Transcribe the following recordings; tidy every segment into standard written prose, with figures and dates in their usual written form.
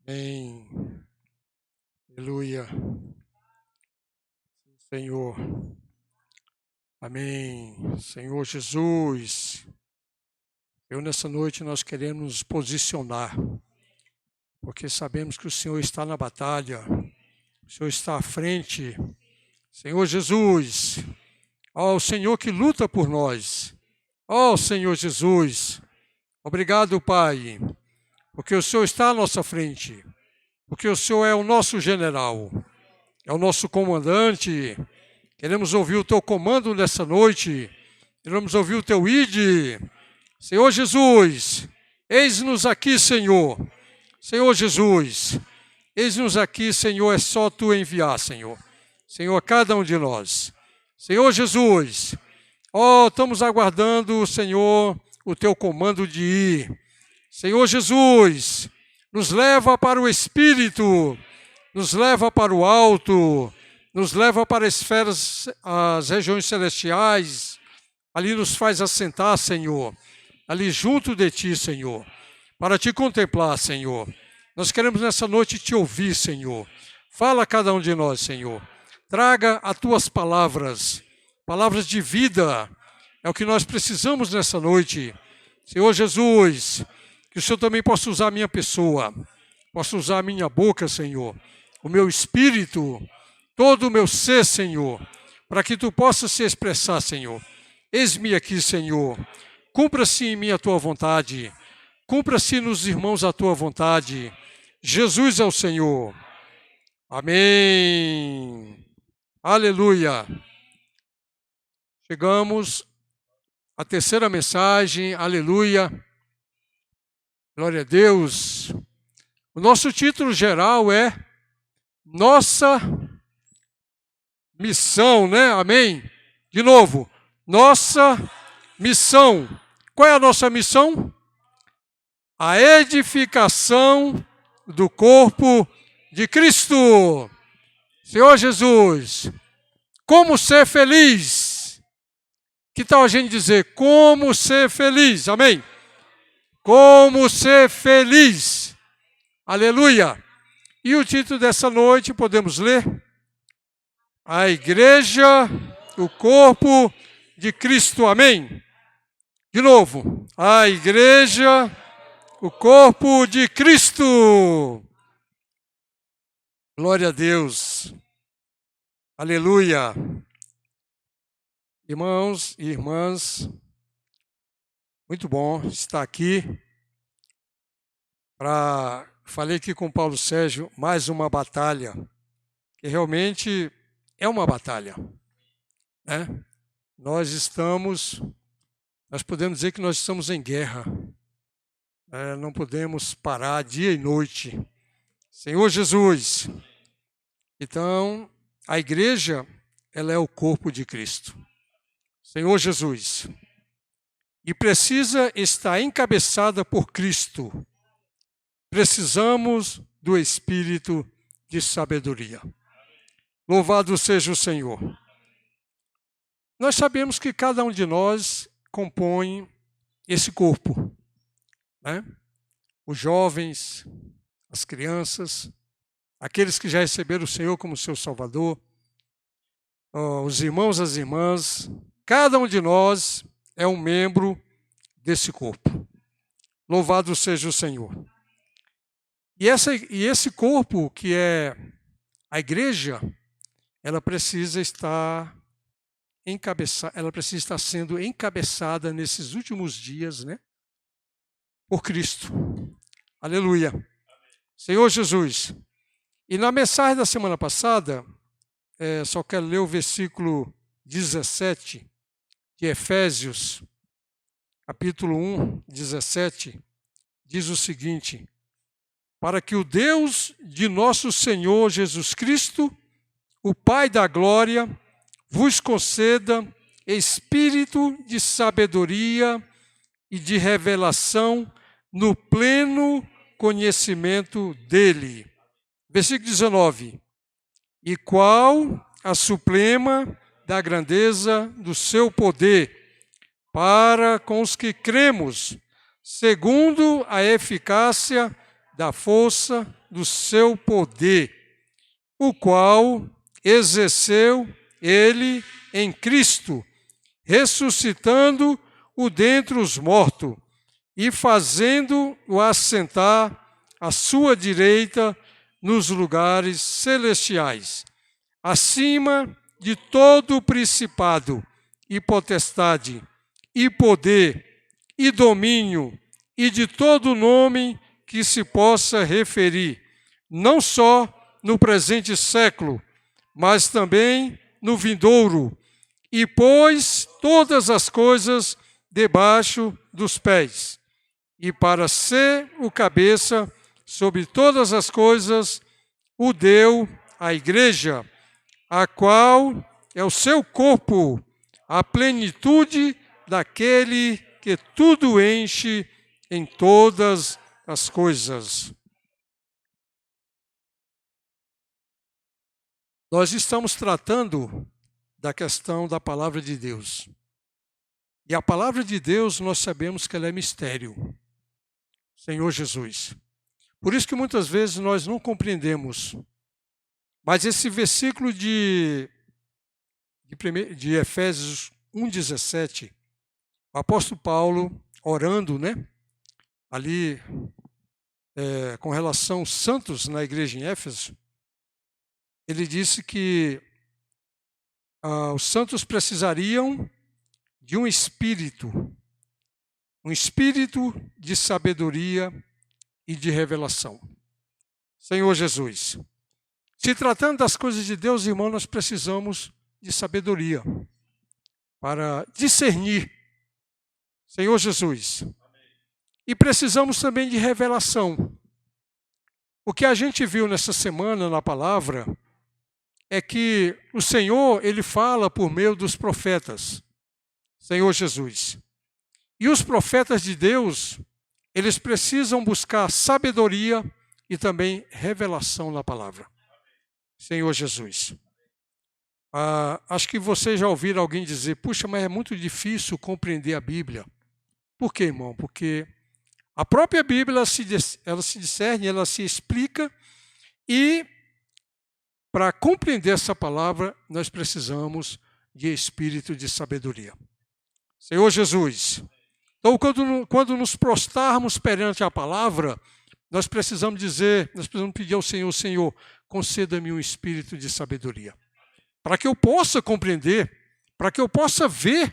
Amém. Aleluia. Senhor. Amém. Senhor Jesus. Nessa noite nós queremos nos posicionar, porque sabemos que o Senhor está na batalha, o Senhor está à frente. Senhor Jesus, ó, o Senhor que luta por nós. Ó, Senhor Jesus, obrigado, Pai, porque o Senhor está à nossa frente, porque o Senhor é o nosso general, é o nosso comandante. Queremos ouvir o Teu comando nessa noite, queremos ouvir o Teu ide. Senhor Jesus, eis-nos aqui, Senhor. Senhor Jesus, eis-nos aqui, Senhor, é só Tu enviar, Senhor. Senhor, cada um de nós. Senhor Jesus, ó, estamos aguardando, Senhor, o Teu comando de ir. Senhor Jesus, nos leva para o Espírito, nos leva para o alto, nos leva para as esferas, as regiões celestiais. Ali nos faz assentar, Senhor, ali junto de Ti, Senhor, para Te contemplar, Senhor. Nós queremos nessa noite Te ouvir, Senhor. Fala a cada um de nós, Senhor. Traga as Tuas palavras, palavras de vida. É o que nós precisamos nessa noite. Senhor Jesus, que o Senhor também possa usar a minha pessoa, possa usar a minha boca, Senhor, o meu espírito, todo o meu ser, Senhor, para que Tu possas se expressar, Senhor. Eis-me aqui, Senhor. Cumpra-se em mim a Tua vontade. Cumpra-se nos irmãos a Tua vontade. Jesus é o Senhor. Amém. Aleluia. Chegamos à terceira mensagem. Aleluia. Glória a Deus. O nosso título geral é Nossa Missão, né? Amém? De novo. Nossa missão. Qual é a nossa missão? A edificação do corpo de Cristo. Senhor Jesus, como ser feliz? Que tal a gente dizer como ser feliz? Amém? Como ser feliz? Aleluia! E o título dessa noite podemos ler? A Igreja, o corpo de Cristo. Amém? De novo, a Igreja, o corpo de Cristo. Glória a Deus. Aleluia. Irmãos e irmãs, muito bom estar aqui. Falei aqui com o Paulo Sérgio, mais uma batalha, que realmente é uma batalha, né? Nós podemos dizer que nós estamos em guerra. Não podemos parar dia e noite. Senhor Jesus. Então, a igreja, ela é o corpo de Cristo. Senhor Jesus. E precisa estar encabeçada por Cristo. Precisamos do Espírito de sabedoria. Louvado seja o Senhor. Nós sabemos que cada um de nós compõe esse corpo, né? Os jovens, as crianças, aqueles que já receberam o Senhor como seu Salvador, os irmãos, as irmãs, cada um de nós é um membro desse corpo. Louvado seja o Senhor. E esse corpo, que é a igreja, ela precisa estar sendo encabeçada nesses últimos dias, né? Por Cristo. Aleluia. Senhor Jesus. E na mensagem da semana passada, só quero ler o versículo 17 de Efésios, capítulo 1, 17, diz o seguinte: para que o Deus de nosso Senhor Jesus Cristo, o Pai da glória, vos conceda espírito de sabedoria e de revelação no pleno conhecimento dele. Versículo 19. E qual a suprema da grandeza do seu poder, para com os que cremos, segundo a eficácia da força do seu poder, o qual exerceu ele em Cristo, ressuscitando-o dentre os mortos e fazendo-o assentar à sua direita nos lugares celestiais, acima de todo principado e potestade, e poder, e domínio, e de todo nome que se possa referir, não só no presente século, mas também no vindouro, e pôs todas as coisas debaixo dos pés, e para ser o cabeça sobre todas as coisas, o deu à igreja, a qual é o seu corpo, a plenitude daquele que tudo enche em todas as coisas. Nós estamos tratando da questão da palavra de Deus. E a palavra de Deus, nós sabemos que ela é mistério. Senhor Jesus. Por isso que muitas vezes nós não compreendemos. Mas esse versículo de Efésios 1,17, o apóstolo Paulo, orando, ali com relação aos santos na igreja em Éfeso, ele disse que os santos precisariam de um espírito de sabedoria e de revelação. Senhor Jesus, se tratando das coisas de Deus, irmão, nós precisamos de sabedoria para discernir. Senhor Jesus. E precisamos também de revelação. O que a gente viu nessa semana na palavra é que o Senhor, ele fala por meio dos profetas. Senhor Jesus. E os profetas de Deus, eles precisam buscar sabedoria e também revelação na palavra. Senhor Jesus. Acho que vocês já ouviram alguém dizer, puxa, mas é muito difícil compreender a Bíblia. Por quê, irmão? Porque a própria Bíblia, ela se discerne, ela se explica e para compreender essa palavra, nós precisamos de espírito de sabedoria. Senhor Jesus. Então, quando nos prostarmos perante a palavra, nós precisamos pedir ao Senhor, Senhor, conceda-me um espírito de sabedoria. Para que eu possa compreender, para que eu possa ver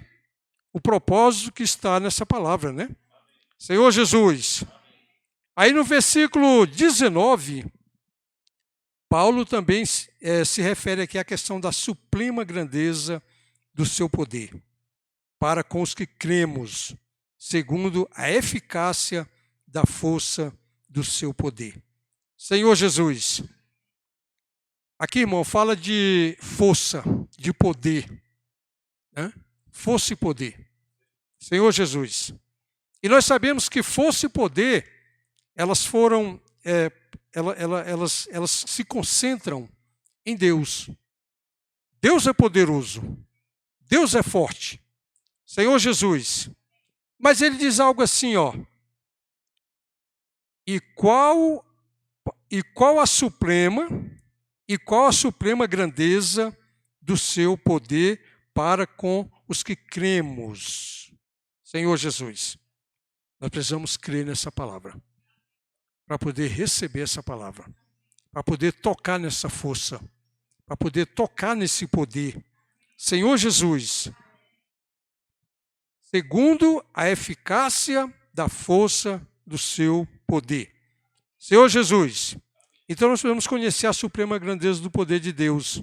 o propósito que está nessa palavra, Senhor Jesus. Aí no versículo 19, Paulo também se refere aqui à questão da suprema grandeza do seu poder, para com os que cremos, segundo a eficácia da força do seu poder. Senhor Jesus. Aqui, irmão, fala de força, de poder. Força e poder. Senhor Jesus. E nós sabemos que força e poder, elas foram, elas se concentram em Deus. Deus é poderoso. Deus é forte. Senhor Jesus. Mas ele diz algo assim, E qual a suprema grandeza do seu poder para com os que cremos. Senhor Jesus, nós precisamos crer nessa palavra, para poder receber essa palavra, para poder tocar nessa força, para poder tocar nesse poder. Senhor Jesus, segundo a eficácia da força do seu poder. Senhor Jesus, então nós podemos conhecer a suprema grandeza do poder de Deus.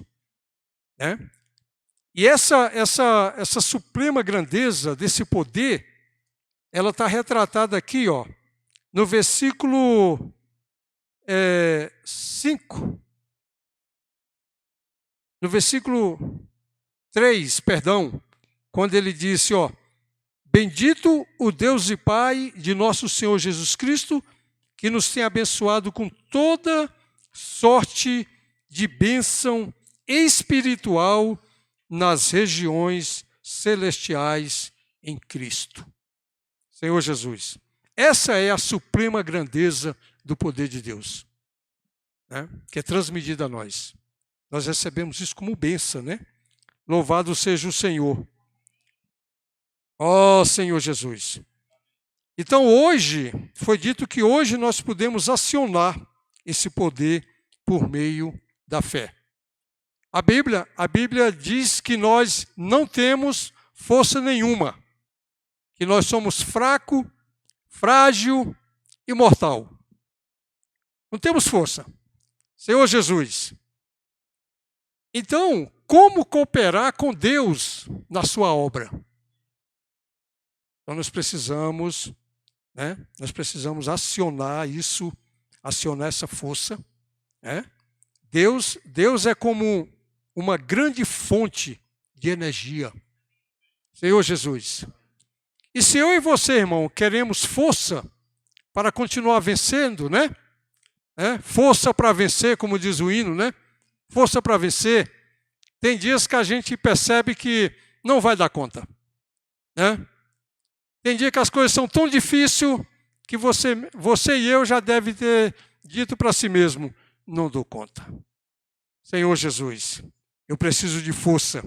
E essa suprema grandeza desse poder, ela está retratada aqui, no versículo 5. No versículo 3, quando ele disse, Bendito o Deus e Pai de nosso Senhor Jesus Cristo, que nos tem abençoado com toda sorte de bênção espiritual nas regiões celestiais em Cristo. Senhor Jesus. Essa é a suprema grandeza do poder de Deus, né? Que é transmitida a nós. Nós recebemos isso como bênção, né? Louvado seja o Senhor. Ó Senhor Jesus. Então hoje, foi dito que hoje nós podemos acionar esse poder por meio da fé. A Bíblia diz que nós não temos força nenhuma, que nós somos fraco, frágil e mortal. Não temos força. Senhor Jesus. Então, como cooperar com Deus na sua obra? Então nós precisamos acionar isso, acionar essa força, né? Deus é como uma grande fonte de energia. Senhor Jesus. E se eu e você, irmão, queremos força para continuar vencendo, né? Força para vencer, como diz o hino, né? Força para vencer. Tem dias que a gente percebe que não vai dar conta, né? Tem dia que as coisas são tão difíceis que você e eu já devem ter dito para si mesmo, não dou conta. Senhor Jesus, eu preciso de força.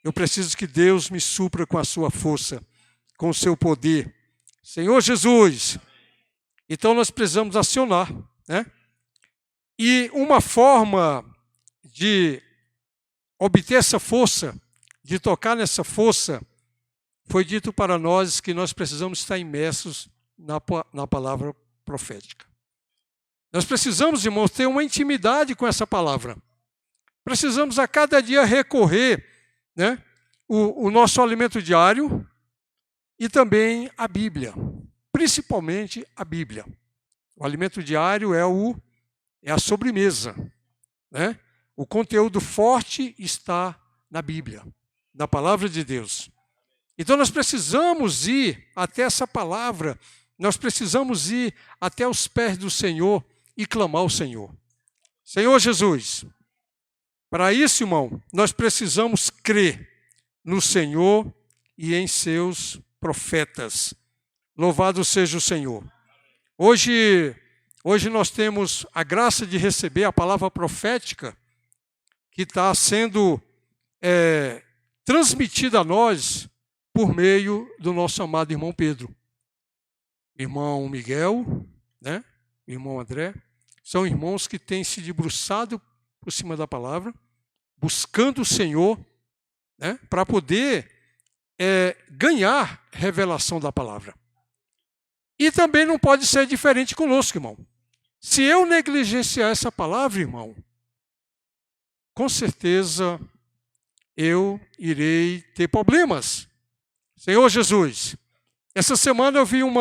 Eu preciso que Deus me supra com a sua força, com o seu poder. Senhor Jesus, então nós precisamos acionar, né? E uma forma de obter essa força, de tocar nessa força, foi dito para nós que nós precisamos estar imersos na palavra profética. Nós precisamos, irmãos, ter uma intimidade com essa palavra. Precisamos a cada dia recorrer, né, o nosso alimento diário e também a Bíblia, principalmente a Bíblia. O alimento diário é a sobremesa, né? O conteúdo forte está na Bíblia, na palavra de Deus. Então nós precisamos ir até essa palavra, nós precisamos ir até os pés do Senhor e clamar ao Senhor. Senhor Jesus, para isso, irmão, nós precisamos crer no Senhor e em seus profetas. Louvado seja o Senhor. Hoje nós temos a graça de receber a palavra profética que está sendo transmitida a nós por meio do nosso amado irmão Pedro. Irmão Miguel, né? Irmão André, são irmãos que têm se debruçado por cima da palavra, buscando o Senhor, né? Para poder ganhar revelação da palavra. E também não pode ser diferente conosco, irmão. Se eu negligenciar essa palavra, irmão, com certeza eu irei ter problemas. Senhor Jesus, essa semana eu vi um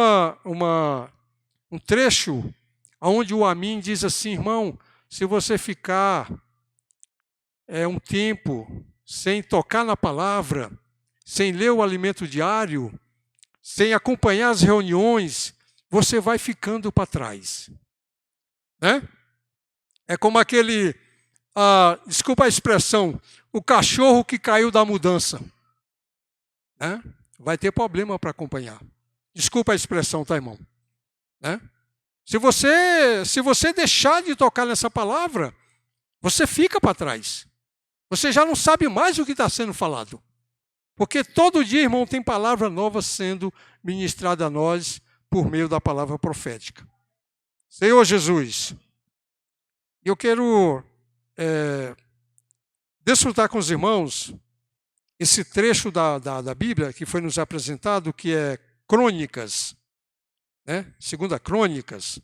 trecho onde o Amin diz assim, irmão, se você ficar um tempo sem tocar na palavra, sem ler o alimento diário, sem acompanhar as reuniões, você vai ficando para trás. Né? É como aquele, desculpa a expressão, o cachorro que caiu da mudança. Né? Vai ter problema para acompanhar. Desculpa a expressão, tá, irmão? Né? Se você deixar de tocar nessa palavra, você fica para trás. Você já não sabe mais o que está sendo falado. Porque todo dia, irmão, tem palavra nova sendo ministrada a nós por meio da palavra profética. Senhor Jesus, eu quero desfrutar com os irmãos esse trecho da Bíblia que foi nos apresentado, que é Crônicas, né? 2 Crônicas.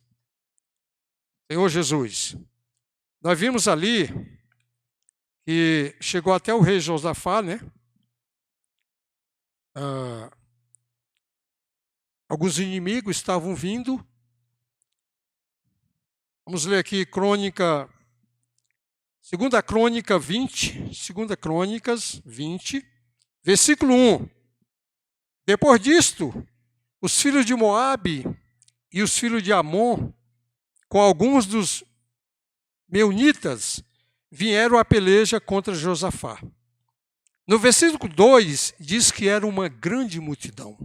Senhor Jesus, nós vimos ali que chegou até o rei Josafá, né? Alguns inimigos estavam vindo. Vamos ler aqui Crônica, 2 Crônica 20, 2 Crônicas 20, versículo 1. Depois disto, os filhos de Moabe e os filhos de Amon, com alguns dos meunitas, vieram à peleja contra Josafá. No versículo 2, diz que era uma grande multidão.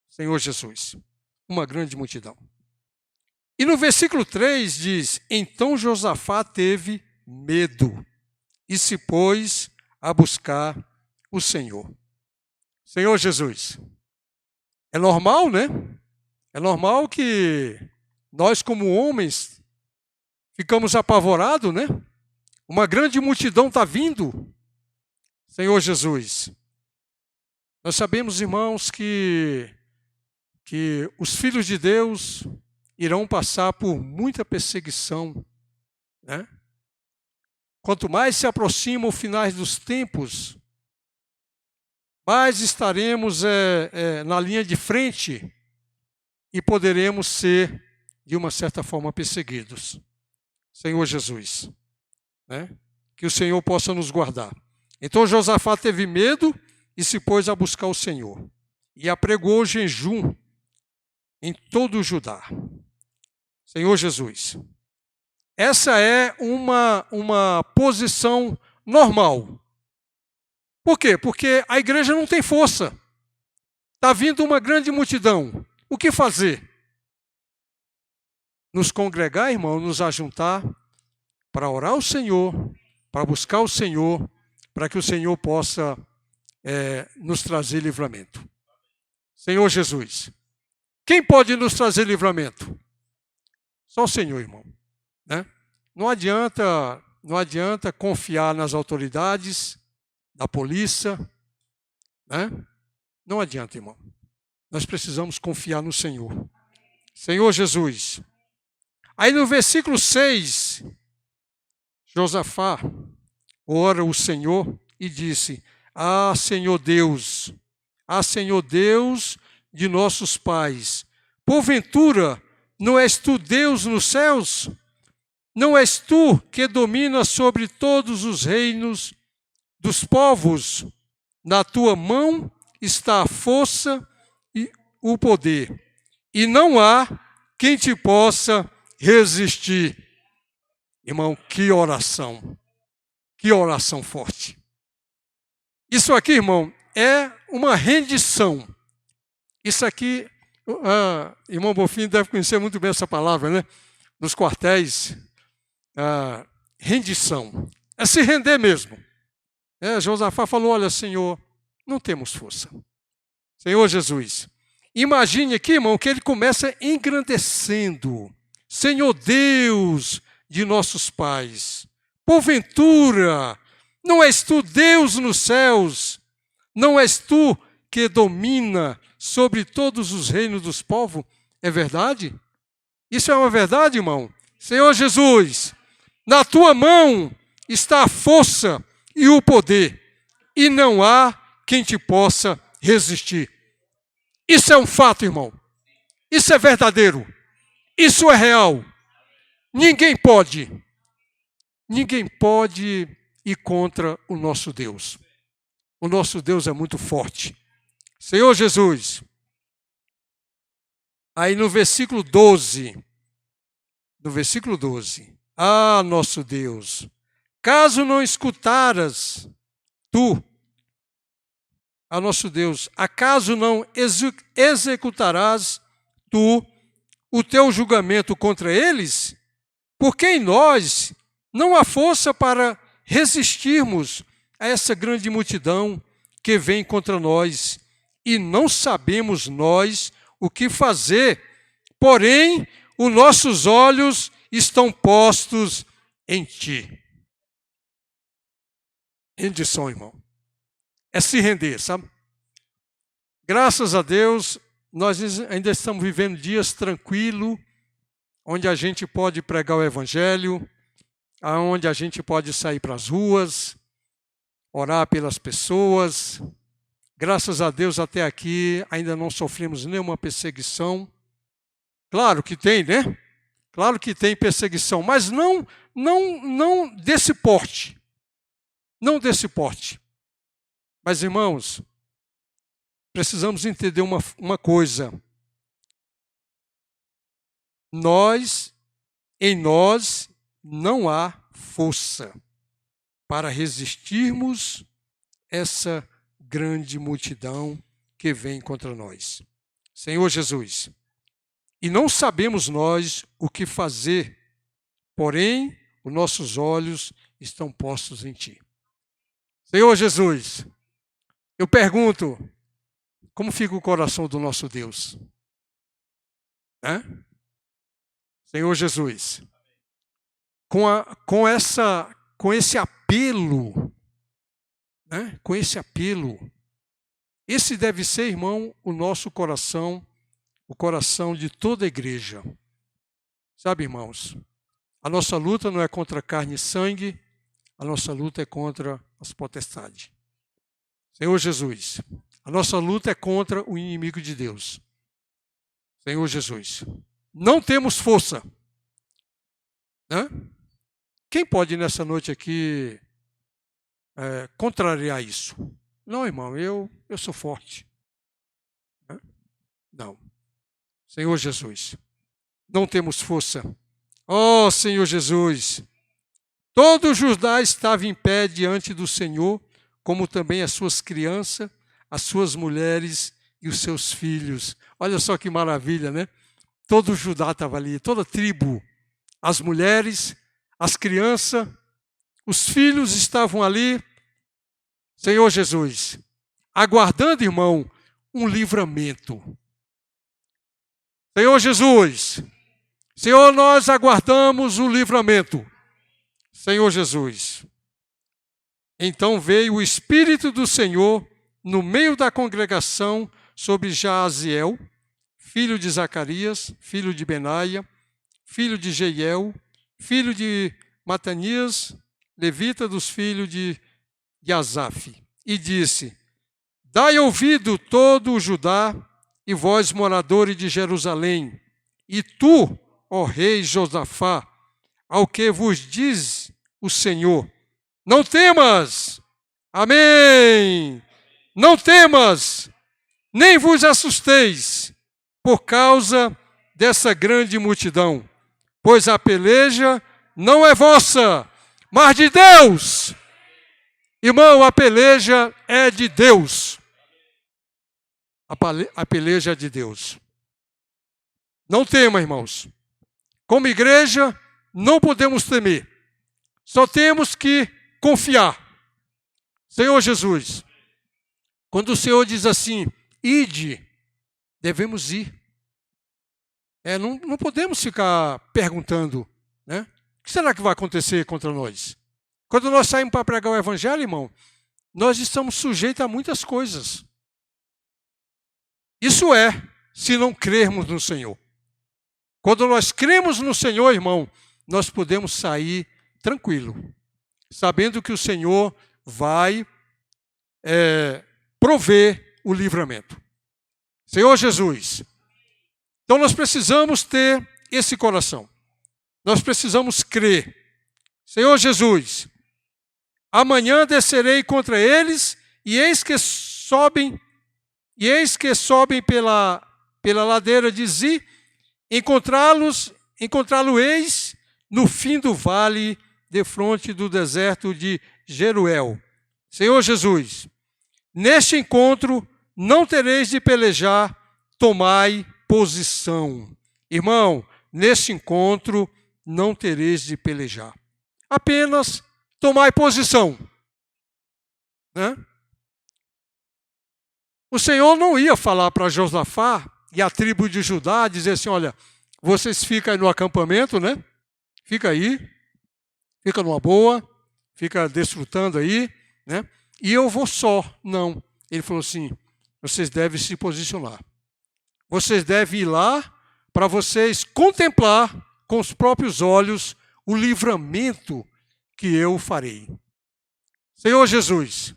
Senhor Jesus. uma grande multidão. E no versículo 3 diz: então Josafá teve medo e se pôs a buscar o Senhor. Senhor Jesus, é normal, né? É normal que nós, como homens, ficamos apavorados, né? Uma grande multidão está vindo. Senhor Jesus, nós sabemos, irmãos, que os filhos de Deus irão passar por muita perseguição, né? Quanto mais se aproximam os finais dos tempos, mais estaremos na linha de frente e poderemos ser, de uma certa forma, perseguidos. Senhor Jesus, né? Que o Senhor possa nos guardar. Então Josafá teve medo e se pôs a buscar o Senhor. E apregou jejum em todo o Judá. Senhor Jesus, essa é uma posição normal. Por quê? Porque a igreja não tem força. Está vindo uma grande multidão. O que fazer? Nos congregar, irmão, nos ajuntar para orar ao Senhor, para buscar o Senhor, para que o Senhor possa nos trazer livramento. Senhor Jesus, quem pode nos trazer livramento? Só o Senhor, irmão, né? Não adianta confiar nas autoridades, da polícia, né? Não adianta, irmão. Nós precisamos confiar no Senhor. Senhor Jesus. Aí no versículo 6, Josafá ora o Senhor e disse: Senhor Deus de nossos pais, porventura não és tu Deus nos céus? Não és tu que dominas sobre todos os reinos dos povos? Na tua mão está a força e o poder, e não há quem te possa resistir. Irmão, que oração forte. Isso aqui, irmão, é uma rendição. Isso aqui, irmão Bonfim deve conhecer muito bem essa palavra, né? Nos quartéis, rendição. É se render mesmo. Josafá falou: olha, Senhor, não temos força. Senhor Jesus, imagine aqui, irmão, que ele começa engrandecendo. Senhor Deus de nossos pais, porventura, não és tu Deus nos céus? Não és tu que domina sobre todos os reinos dos povos? É verdade? Isso é uma verdade, irmão? Senhor Jesus, na tua mão está a força e o poder, e não há quem te possa resistir. Isso é um fato, irmão. Isso é verdadeiro. Isso é real. Ninguém pode ir contra o nosso Deus. O nosso Deus é muito forte. Senhor Jesus, aí no versículo 12, nosso Deus, caso não escutaras tu, nosso Deus, acaso não executarás tu o teu julgamento contra eles? Porque em nós não há força para resistirmos a essa grande multidão que vem contra nós, e não sabemos nós o que fazer, porém os nossos olhos estão postos em ti. Rendição, irmão. É se render, sabe? Graças a Deus, nós ainda estamos vivendo dias tranquilos, onde a gente pode pregar o Evangelho, onde a gente pode sair para as ruas, orar pelas pessoas. Graças a Deus, até aqui, ainda não sofremos nenhuma perseguição. Claro que tem, né? Claro que tem perseguição, mas não desse porte. Não desse porte. Mas, irmãos, precisamos entender uma coisa. Em nós não há força para resistirmos essa grande multidão que vem contra nós. Senhor Jesus, e não sabemos nós o que fazer, porém, os nossos olhos estão postos em Ti. Senhor Jesus, eu pergunto, como fica o coração do nosso Deus? Senhor Jesus, com esse apelo, com esse apelo, esse deve ser, irmão, o nosso coração, o coração de toda a igreja. Sabe, irmãos, a nossa luta não é contra carne e sangue, a nossa luta é contra as potestades. Senhor Jesus, a nossa luta é contra o inimigo de Deus. Senhor Jesus, não temos força. Quem pode nessa noite aqui contrariar isso? Não, irmão, eu sou forte. Não. Senhor Jesus, não temos força. Oh, Senhor Jesus, todo Judá estava em pé diante do Senhor, como também as suas crianças, as suas mulheres e os seus filhos. Olha só que maravilha, né? Todo Judá estava ali, toda a tribo, as mulheres, as crianças, os filhos estavam ali, Senhor Jesus, aguardando, irmão, um livramento. Senhor Jesus, Senhor, nós aguardamos o livramento. Senhor Jesus. Então veio o Espírito do Senhor no meio da congregação sobre Jaaziel, filho de Zacarias, filho de Benaia, filho de Jeiel, filho de Matanias, levita dos filhos de Asaf, e disse: Dai ouvido todo o Judá e vós, moradores de Jerusalém, e tu, ó rei Josafá, ao que vos diz o Senhor: não temas, amém, não temas, nem vos assusteis, por causa dessa grande multidão, pois a peleja não é vossa, mas de Deus. Irmão, a peleja é de Deus. A peleja é de Deus. Não tema, irmãos. Como igreja, não podemos temer. Só temos que confiar. Senhor Jesus, quando o Senhor diz assim, ide, devemos ir. Não podemos ficar perguntando, né? O que será que vai acontecer contra nós? Quando nós saímos para pregar o Evangelho, irmão, nós estamos sujeitos a muitas coisas. Isso é, se não crermos no Senhor. Quando nós cremos no Senhor, irmão, nós podemos sair tranquilo, sabendo que o Senhor vai prover o livramento. Senhor Jesus, então nós precisamos ter esse coração. Nós precisamos crer. Senhor Jesus, amanhã descerei contra eles, e eis que sobem pela ladeira de Zi, encontrá-lo-eis no fim do vale, defronte do deserto de Jeruel. Senhor Jesus, neste encontro não tereis de pelejar, tomai posição. Irmão, neste encontro não tereis de pelejar. Apenas tomai posição. O Senhor não ia falar para Josafá e a tribo de Judá, dizer assim, olha, vocês ficam aí no acampamento, né? Fica aí, fica numa boa, fica desfrutando aí, né? E eu vou só. Não. Ele falou assim, vocês devem se posicionar. Vocês devem ir lá para vocês contemplar com os próprios olhos o livramento que eu farei. Senhor Jesus,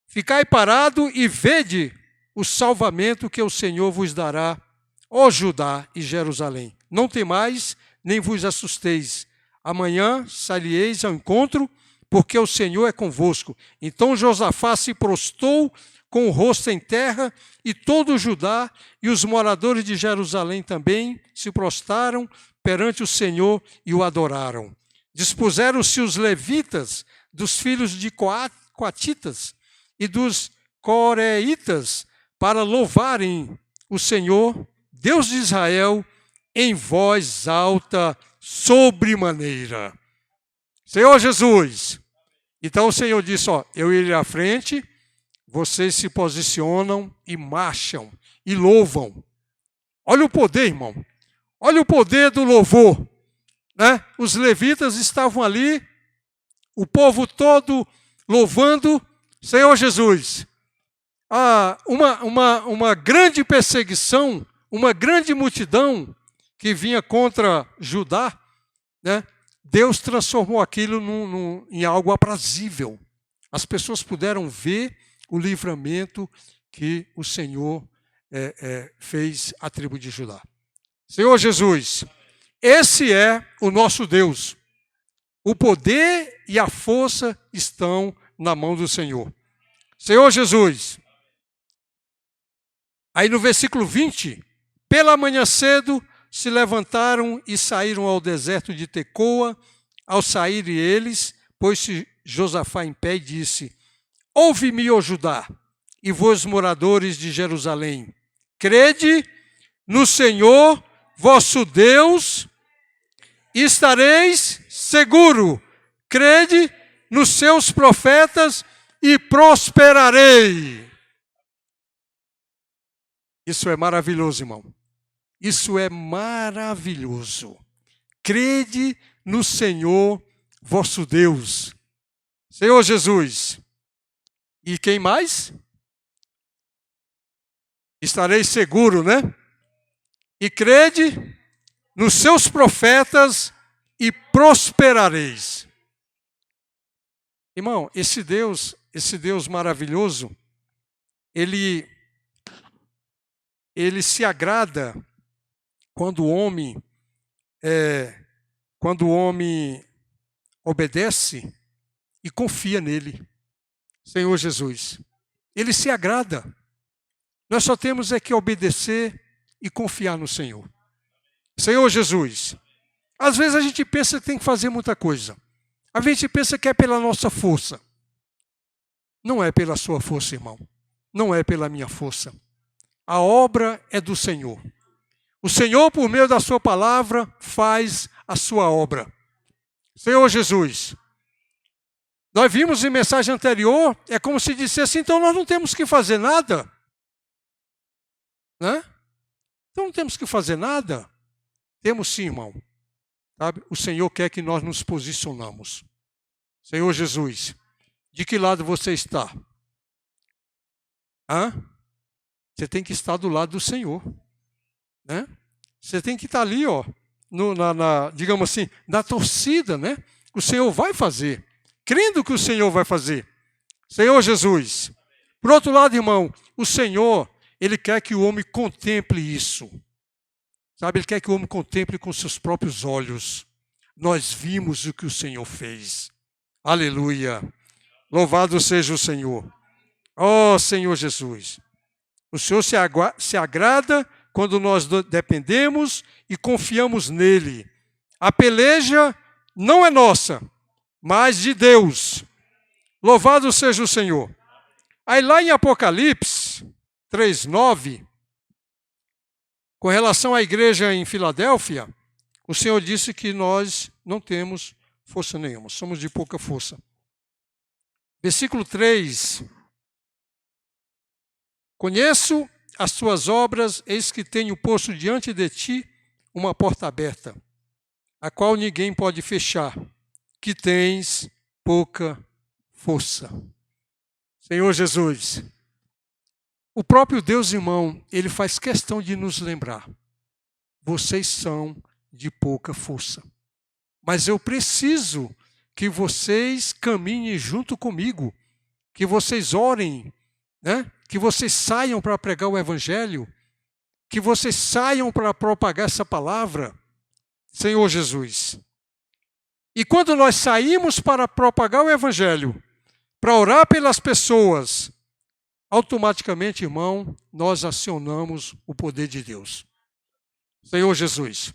ficai parado e vede o salvamento que o Senhor vos dará, ó Judá e Jerusalém. Não temais, nem vos assusteis. Amanhã sairieis ao encontro, porque o Senhor é convosco. Então Josafá se prostrou com o rosto em terra, e todo o Judá e os moradores de Jerusalém também se prostraram perante o Senhor e o adoraram. Dispuseram-se os levitas dos filhos de Coatitas e dos Coreitas para louvarem o Senhor, Deus de Israel, em voz alta, sobremaneira. Senhor Jesus. Então o Senhor disse, ó, eu irei à frente, vocês se posicionam e marcham e louvam. Olha o poder, irmão. Olha o poder do louvor. Né? Os levitas estavam ali, o povo todo louvando Senhor Jesus. Uma grande perseguição, uma grande multidão que vinha contra Judá, né? Deus transformou aquilo em algo aprazível. As pessoas puderam ver o livramento que o Senhor fez à tribo de Judá. Senhor Jesus, esse é o nosso Deus. O poder e a força estão na mão do Senhor. Senhor Jesus. Aí no versículo 20, pela manhã cedo se levantaram e saíram ao deserto de Tecoa. Ao saírem eles, pôs-se Josafá em pé e disse, ouve-me, ó Judá, e vós moradores de Jerusalém, crede no Senhor vosso Deus, e estareis seguro. Crede nos seus profetas e prosperarei. Isso é maravilhoso, irmão. Isso é maravilhoso. Crede no Senhor vosso Deus. Senhor Jesus. E quem mais? Estareis seguro, né? E crede nos seus profetas e prosperareis. Irmão, esse Deus maravilhoso, ele se agrada quando o homem obedece e confia nele. Senhor Jesus, ele se agrada. Nós só temos que obedecer e confiar no Senhor. Senhor Jesus, às vezes a gente pensa que tem que fazer muita coisa. A gente pensa que é pela nossa força. Não é pela sua força, irmão. Não é pela minha força. A obra é do Senhor. O Senhor, por meio da sua palavra, faz a sua obra. Senhor Jesus, nós vimos em mensagem anterior, é como se dissesse, então nós não temos que fazer nada. Né? Então não temos que fazer nada. Temos sim, irmão. Sabe? O Senhor quer que nós nos posicionamos. Senhor Jesus, de que lado você está? Você tem que estar do lado do Senhor. Né? Você tem que estar ali, ó, digamos assim, na torcida, né? O Senhor vai fazer, crendo que o Senhor vai fazer. Senhor Jesus. Por outro lado, irmão, o Senhor, Ele quer que o homem contemple isso. Sabe, Ele quer que o homem contemple com seus próprios olhos. Nós vimos o que o Senhor fez. Aleluia. Louvado seja o Senhor. Oh, Senhor Jesus. O Senhor se agrada quando nós dependemos e confiamos nele. A peleja não é nossa, mas de Deus. Louvado seja o Senhor. Aí lá em Apocalipse 3:9, com relação à igreja em Filadélfia, o Senhor disse que nós não temos força nenhuma, somos de pouca força. Versículo 3. Conheço as tuas obras, eis que tenho posto diante de ti uma porta aberta, a qual ninguém pode fechar, que tens pouca força. Senhor Jesus, o próprio Deus, irmão, Ele faz questão de nos lembrar. Vocês são de pouca força. Mas eu preciso que vocês caminhem junto comigo, que vocês orem, né? Que vocês saiam para pregar o Evangelho, que vocês saiam para propagar essa palavra, Senhor Jesus. E quando nós saímos para propagar o Evangelho, para orar pelas pessoas, automaticamente, irmão, nós acionamos o poder de Deus. Senhor Jesus.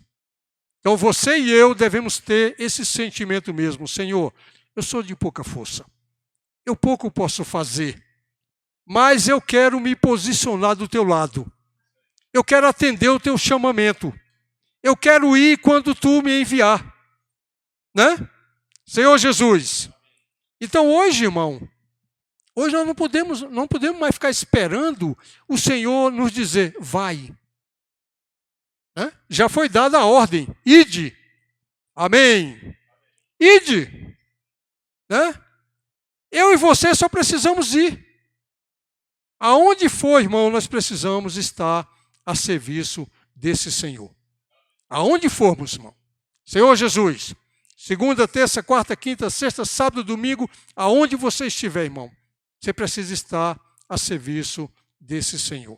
Então você e eu devemos ter esse sentimento mesmo. Senhor, eu sou de pouca força. Eu pouco posso fazer. Mas eu quero me posicionar do teu lado. Eu quero atender o teu chamamento. Eu quero ir quando tu me enviar. Né? Senhor Jesus. Então hoje, irmão, hoje nós não podemos mais ficar esperando o Senhor nos dizer, vai. Né? Já foi dada a ordem, ide. Amém. Ide. Né? Eu e você só precisamos ir. Aonde for, irmão, nós precisamos estar a serviço desse Senhor. Aonde formos, irmão. Senhor Jesus, segunda, terça, quarta, quinta, sexta, sábado, domingo, aonde você estiver, irmão, você precisa estar a serviço desse Senhor.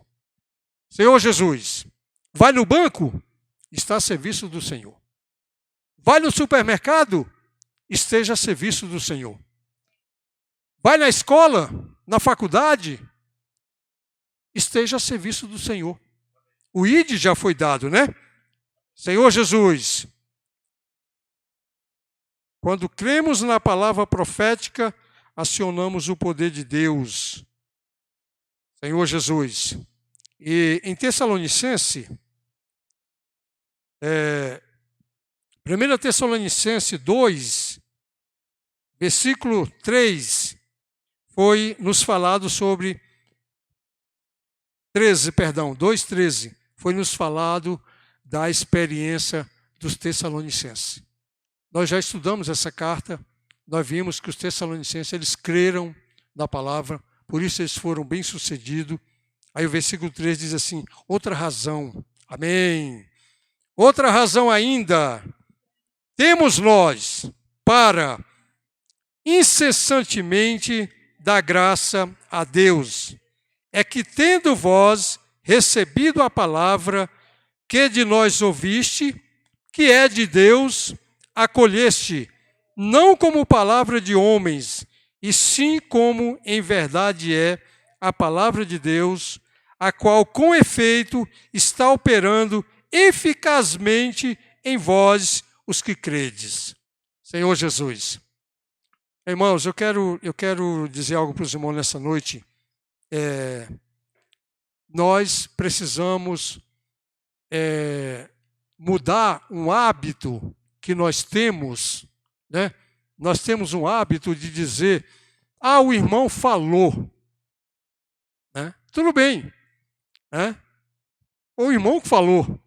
Senhor Jesus, vai no banco, está a serviço do Senhor. Vai no supermercado, esteja a serviço do Senhor. Vai na escola, na faculdade, esteja a serviço do Senhor. O ID já foi dado, né? Senhor Jesus, quando cremos na palavra profética, acionamos o poder de Deus. Senhor Jesus. E em Tessalonicense, 1 Tessalonicense 2, versículo 3, foi nos falado sobre 2:13, foi nos falado da experiência dos Tessalonicenses. Nós já estudamos essa carta, nós vimos que os Tessalonicenses, eles creram na palavra, por isso eles foram bem-sucedidos. Aí o versículo 3 diz assim, outra razão, amém. Outra razão ainda, temos nós para incessantemente dar graça a Deus, é que tendo vós recebido a palavra que de nós ouviste, que é de Deus, acolheste, não como palavra de homens, e sim como em verdade é a palavra de Deus, a qual com efeito está operando eficazmente em vós os que credes. Senhor Jesus. Irmãos, eu quero dizer algo para os irmãos nessa noite. Nós precisamos mudar um hábito que nós temos, né? Nós temos um hábito de dizer, o irmão falou. Né? Tudo bem. Né? O irmão falou.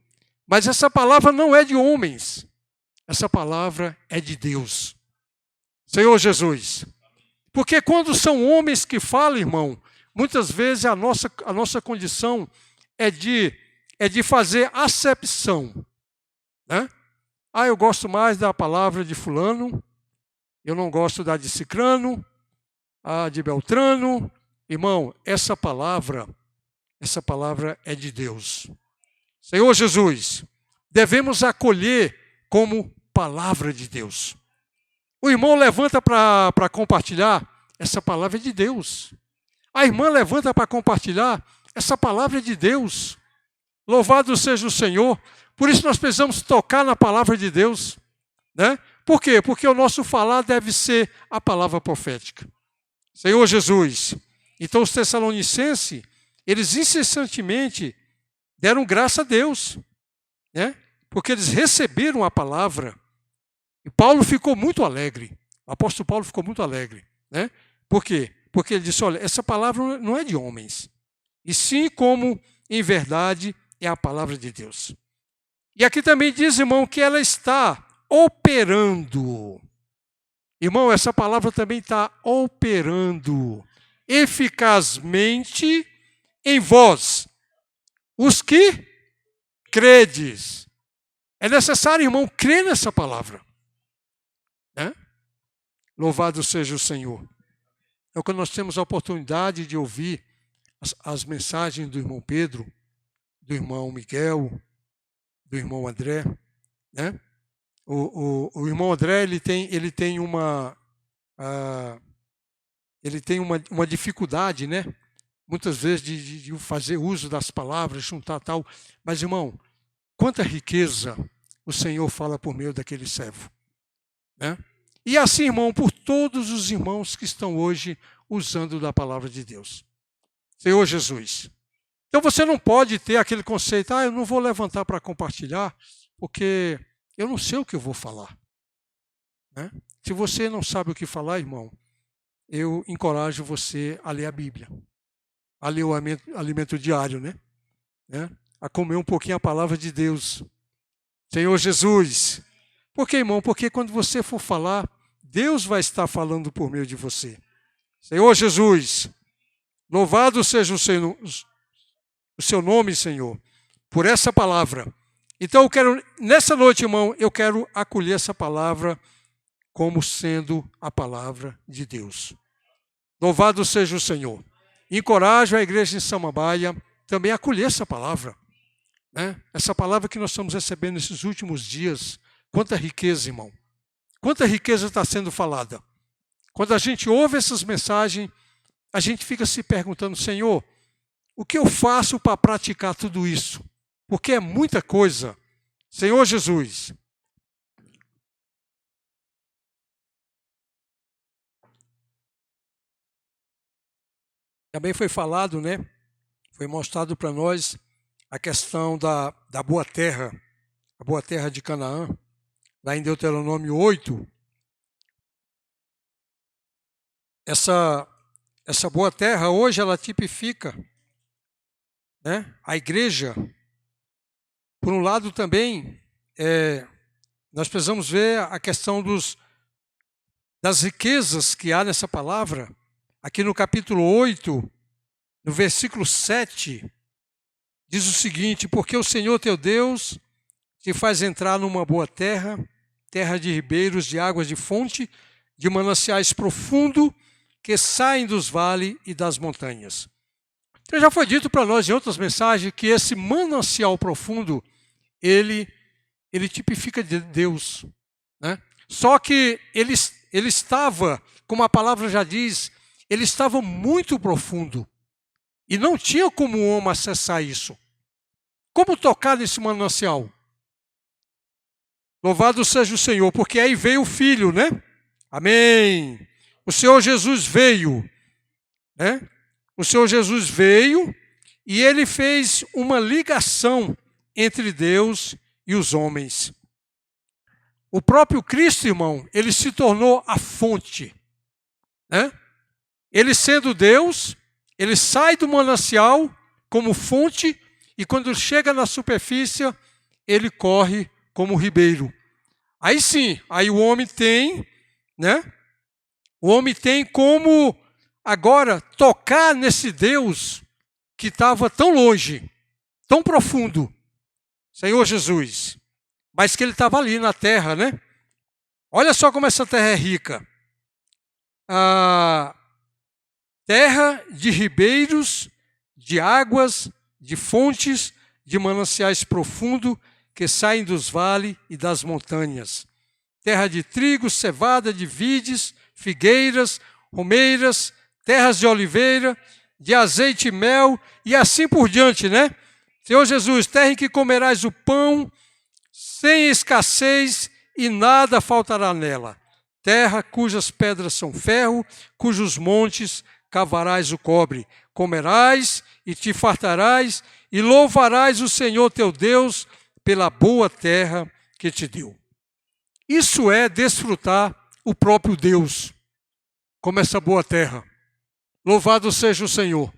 Mas essa palavra não é de homens. Essa palavra é de Deus. Senhor Jesus. Porque quando são homens que falam, irmão, muitas vezes a nossa condição é de fazer acepção. Né? Eu gosto mais da palavra de fulano, eu não gosto da de cicrano, a de beltrano. Irmão, essa palavra é de Deus. Senhor Jesus, devemos acolher como palavra de Deus. O irmão levanta para compartilhar, essa palavra é de Deus. A irmã levanta para compartilhar, essa palavra é de Deus. Louvado seja o Senhor. Por isso nós precisamos tocar na palavra de Deus. Né? Por quê? Porque o nosso falar deve ser a palavra profética. Senhor Jesus. Então os Tessalonicenses, eles incessantemente deram graça a Deus. Né? Porque eles receberam a palavra. E Paulo ficou muito alegre. O apóstolo Paulo ficou muito alegre. Né? Por quê? Porque ele disse, olha, essa palavra não é de homens. E sim como, em verdade, é a palavra de Deus. E aqui também diz, irmão, que ela está operando. Irmão, essa palavra também está operando eficazmente em vós, os que credes. É necessário, irmão, crer nessa palavra. Né? Louvado seja o Senhor. Então, quando nós temos a oportunidade de ouvir as mensagens do irmão Pedro, do irmão Miguel, do irmão André, né? O irmão André ele tem uma dificuldade, né? Muitas vezes de fazer uso das palavras, juntar tal. Mas, irmão, quanta riqueza o Senhor fala por meio daquele servo. Né? E assim, irmão, por todos os irmãos que estão hoje usando da palavra de Deus. Senhor Jesus, Então você não pode ter aquele conceito, eu não vou levantar para compartilhar, porque eu não sei o que eu vou falar. Né? Se você não sabe o que falar, irmão, eu encorajo você a ler a Bíblia, a ler o alimento diário, né? A comer um pouquinho a palavra de Deus. Senhor Jesus. Por que, irmão? Porque quando você for falar, Deus vai estar falando por meio de você. Senhor Jesus, louvado seja o seu nome, Senhor, por essa palavra. Então eu quero, nessa noite, irmão, eu quero acolher essa palavra como sendo a palavra de Deus. Louvado seja o Senhor. Encorajo a igreja em Samambaia também a acolher essa palavra. Né? Essa palavra que nós estamos recebendo nesses últimos dias. Quanta riqueza, irmão. Quanta riqueza está sendo falada. Quando a gente ouve essas mensagens, a gente fica se perguntando, Senhor, o que eu faço para praticar tudo isso? Porque é muita coisa. Senhor Jesus. Também foi falado, né? Foi mostrado para nós a questão da boa terra, a boa terra de Canaã, lá em Deuteronômio 8. Essa boa terra hoje ela tipifica, né, a igreja. Por um lado também, nós precisamos ver a questão das riquezas que há nessa palavra. Aqui no capítulo 8, no versículo 7, diz o seguinte: porque o Senhor teu Deus te faz entrar numa boa terra, terra de ribeiros, de águas de fonte, de mananciais profundo, que saem dos vales e das montanhas. Então já foi dito para nós em outras mensagens que esse manancial profundo, ele tipifica de Deus. Né? Só que ele estava, como a palavra já diz, ele estava muito profundo. E não tinha como o homem acessar isso. Como tocar nesse manancial? Louvado seja o Senhor, porque aí veio o Filho, né? Amém. O Senhor Jesus veio, né? O Senhor Jesus veio e ele fez uma ligação entre Deus e os homens. O próprio Cristo, irmão, ele se tornou a fonte, né? Ele sendo Deus, ele sai do manancial como fonte e quando chega na superfície, ele corre como ribeiro. Aí sim, aí o homem tem, né? O homem tem como agora tocar nesse Deus que estava tão longe, tão profundo, Senhor Jesus, mas que ele estava ali na terra, né? Olha só como essa terra é rica. A terra de ribeiros, de águas, de fontes, de mananciais profundos que saem dos vales e das montanhas. Terra de trigo, cevada, de vides, figueiras, romeiras, terras de oliveira, de azeite e mel, e assim por diante, né? Senhor Jesus, terra em que comerás o pão, sem escassez, e nada faltará nela. Terra cujas pedras são ferro, cujos montes cavarás o cobre. Comerás e te fartarás, e louvarás o Senhor teu Deus pela boa terra que te deu. Isso é desfrutar o próprio Deus, como essa boa terra. Louvado seja o Senhor.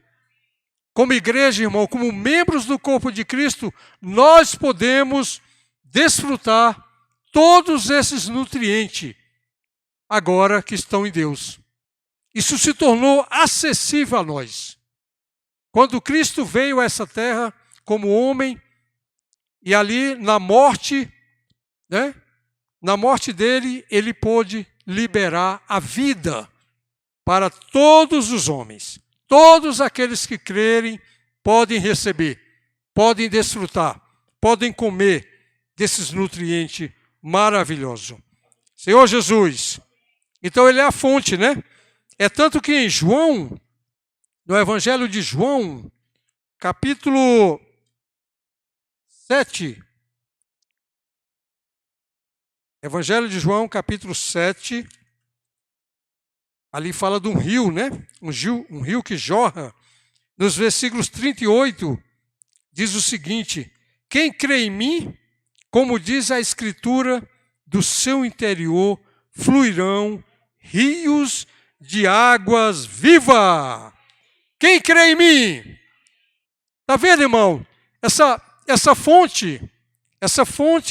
Como igreja, irmão, como membros do corpo de Cristo, nós podemos desfrutar todos esses nutrientes agora que estão em Deus. Isso se tornou acessível a nós. Quando Cristo veio a essa terra como homem, e ali na morte, né? Na morte dele, ele pôde liberar a vida para todos os homens. Todos aqueles que crerem podem receber, podem desfrutar, podem comer desses nutrientes maravilhosos. Senhor Jesus, então ele é a fonte, né? É tanto que em João, no Evangelho de João, capítulo 7, Evangelho de João, capítulo 7, ali fala de um rio, né? Um rio que jorra nos versículos 38, diz o seguinte: quem crê em mim, como diz a Escritura, do seu interior fluirão rios de águas vivas. Quem crê em mim? Está vendo, irmão? Essa fonte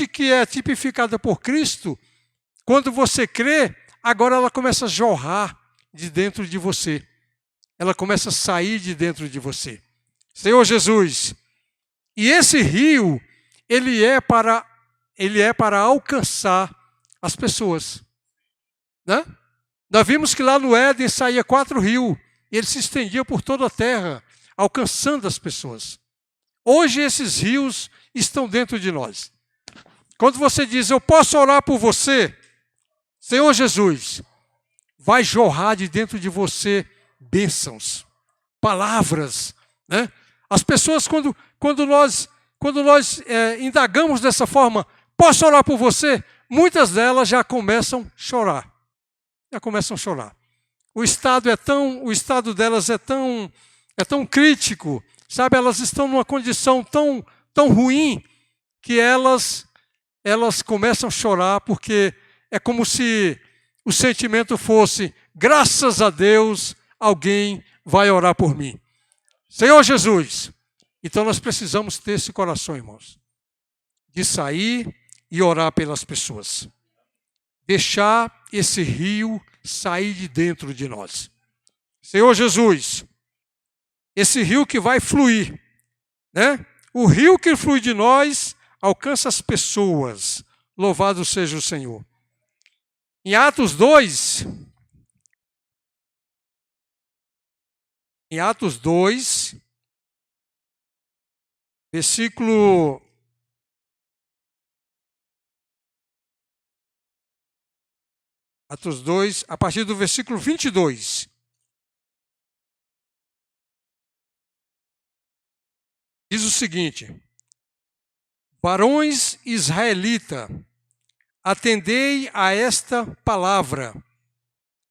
que é tipificada por Cristo, quando você crê, agora ela começa a jorrar de dentro de você. Ela começa a sair de dentro de você. Senhor Jesus, e esse rio, ele é para alcançar as pessoas. Né? Nós vimos que lá no Éden saía 4 rios, e ele se estendia por toda a terra, alcançando as pessoas. Hoje esses rios estão dentro de nós. Quando você diz, eu posso orar por você, Senhor Jesus, vai jorrar de dentro de você bênçãos, palavras. Né? As pessoas, quando nós indagamos dessa forma, posso orar por você? Muitas delas já começam a chorar. O estado delas é tão crítico, sabe? Elas estão numa condição tão ruim que elas começam a chorar, porque é como se o sentimento fosse: graças a Deus, alguém vai orar por mim. Senhor Jesus, então nós precisamos ter esse coração, irmãos, de sair e orar pelas pessoas. Deixar esse rio sair de dentro de nós. Senhor Jesus, esse rio que vai fluir, né? O rio que flui de nós alcança as pessoas. Louvado seja o Senhor. Em Atos 2, versículo Atos 2, a partir do versículo 22. Diz o seguinte: varões israelita, atendei a esta palavra.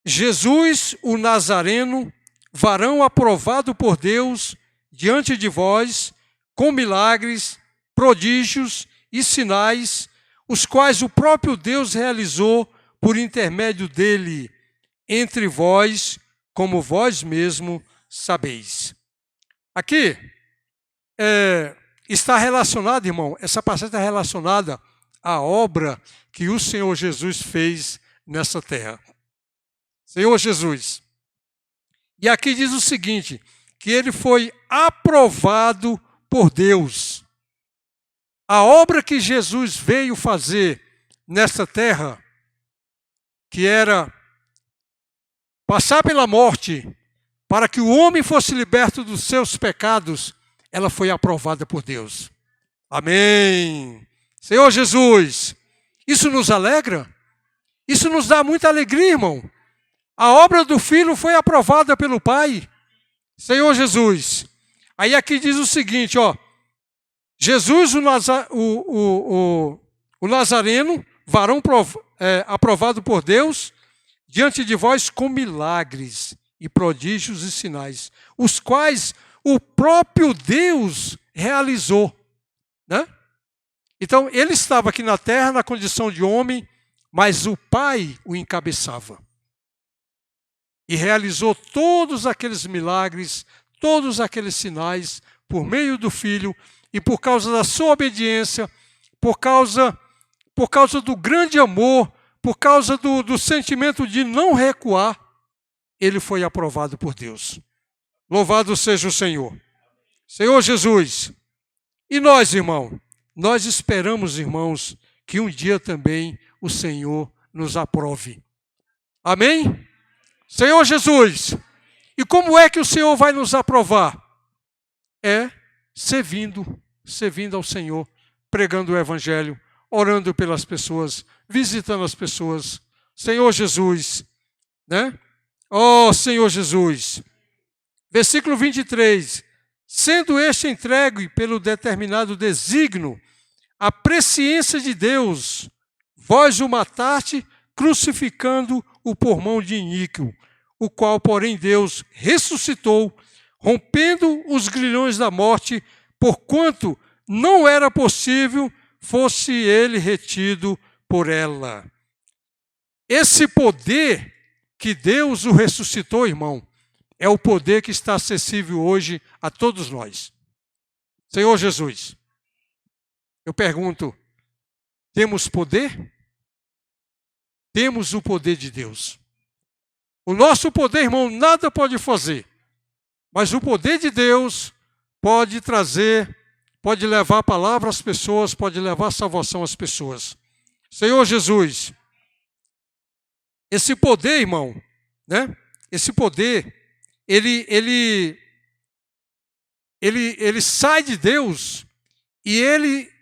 Jesus, o Nazareno, varão aprovado por Deus diante de vós, com milagres, prodígios e sinais, os quais o próprio Deus realizou por intermédio dele entre vós, como vós mesmo sabeis. Aqui está relacionado, irmão, essa passagem está relacionada à obra que o Senhor Jesus fez nessa terra. Senhor Jesus. E aqui diz o seguinte, que ele foi aprovado por Deus. A obra que Jesus veio fazer nessa terra, que era passar pela morte para que o homem fosse liberto dos seus pecados, ela foi aprovada por Deus. Amém. Senhor Jesus, isso nos alegra? Isso nos dá muita alegria, irmão. A obra do Filho foi aprovada pelo Pai. Senhor Jesus. Aí aqui diz o seguinte, ó. Jesus, o Nazareno, varão aprovado por Deus, diante de vós com milagres e prodígios e sinais, os quais o próprio Deus realizou. Né? Então, ele estava aqui na terra na condição de homem, mas o Pai o encabeçava. E realizou todos aqueles milagres, todos aqueles sinais, por meio do Filho, e por causa da sua obediência, por causa do grande amor, por causa do sentimento de não recuar, ele foi aprovado por Deus. Louvado seja o Senhor. Senhor Jesus. E nós, irmão, nós esperamos, irmãos, que um dia também o Senhor nos aprove. Amém? Senhor Jesus. E como é que o Senhor vai nos aprovar? É servindo ao Senhor, pregando o Evangelho, orando pelas pessoas, visitando as pessoas. Senhor Jesus, né? Oh, Senhor Jesus. Versículo 23. Sendo este entregue pelo determinado desígnio, a presciência de Deus, vós o mataste, crucificando-o por mão de iníquo, o qual, porém, Deus ressuscitou, rompendo os grilhões da morte, porquanto não era possível fosse ele retido por ela. Esse poder que Deus o ressuscitou, irmão, é o poder que está acessível hoje a todos nós. Senhor Jesus, eu pergunto, temos poder? Temos o poder de Deus. O nosso poder, irmão, nada pode fazer, mas o poder de Deus pode trazer, pode levar a palavra às pessoas, pode levar a salvação às pessoas. Senhor Jesus, esse poder, irmão, né? Esse poder, ele sai de Deus e ele,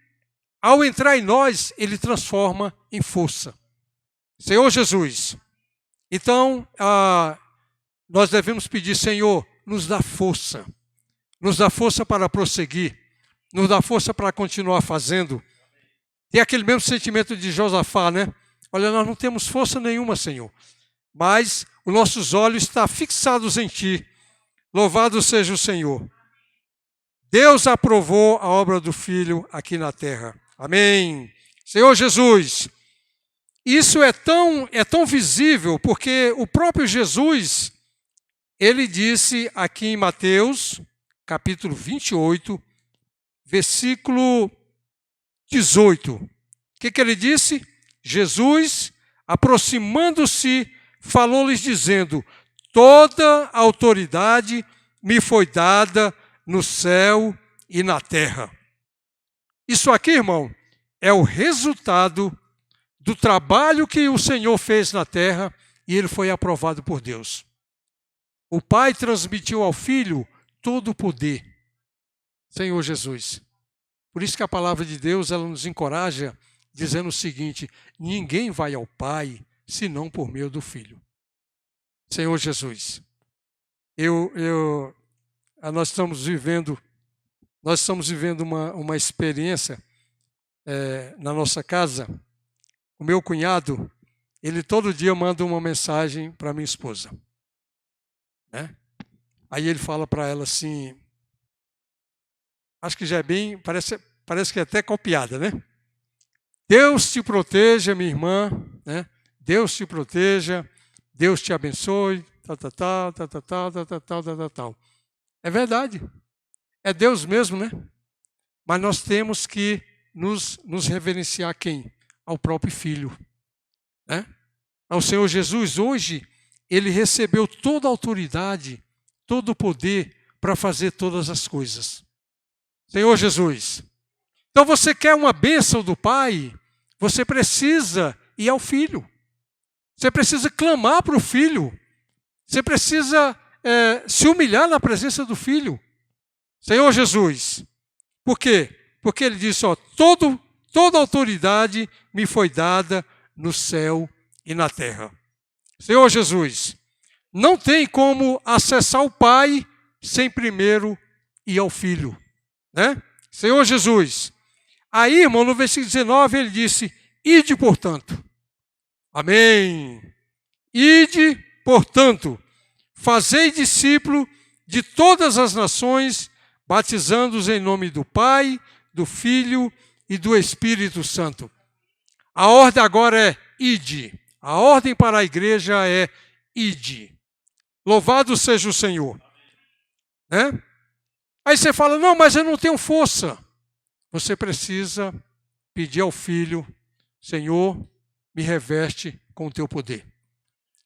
ao entrar em nós, ele transforma em força. Senhor Jesus, então nós devemos pedir, Senhor, nos dá força para prosseguir, nos dá força para continuar fazendo. Tem aquele mesmo sentimento de Josafá, né? Olha, nós não temos força nenhuma, Senhor, mas os nossos olhos estão fixados em Ti. Louvado seja o Senhor. Deus aprovou a obra do Filho aqui na terra. Amém. Senhor Jesus, isso é tão visível, porque o próprio Jesus, ele disse aqui em Mateus, capítulo 28, versículo 18. O que ele disse? Jesus, aproximando-se, falou-lhes dizendo: toda autoridade me foi dada no céu e na terra. Isso aqui, irmão, é o resultado do trabalho que o Senhor fez na terra e ele foi aprovado por Deus. O Pai transmitiu ao Filho todo o poder. Senhor Jesus. Por isso que a palavra de Deus, ela nos encoraja dizendo o seguinte: ninguém vai ao Pai senão por meio do Filho. Senhor Jesus, nós estamos vivendo uma experiência na nossa casa. O meu cunhado, ele todo dia manda uma mensagem para minha esposa, né? Aí ele fala para ela assim, acho que já é bem, parece que é até copiada, né? Deus te proteja, minha irmã, né? Deus te proteja, Deus te abençoe, tal. É verdade, é Deus mesmo, né? Mas nós temos que nos reverenciar a quem? Ao próprio Filho, né? Ao Senhor Jesus. Hoje, ele recebeu toda a autoridade, todo o poder para fazer todas as coisas. Senhor Jesus. Então você quer uma bênção do Pai, você precisa ir ao Filho. Você precisa clamar para o Filho. Você precisa se humilhar na presença do Filho. Senhor Jesus. Por quê? Porque ele disse, toda autoridade me foi dada no céu e na terra. Senhor Jesus, não tem como acessar o Pai sem primeiro ir ao Filho, né? Senhor Jesus. Aí, irmão, no versículo 19, ele disse, ide, portanto. Amém. Ide, portanto, fazei discípulo de todas as nações, batizando-os em nome do Pai, do Filho e do Espírito Santo. A ordem agora é ide. A ordem para a igreja é ide. Louvado seja o Senhor. Né? Aí você fala, não, mas eu não tenho força. Você precisa pedir ao Filho, Senhor, me reveste com o teu poder.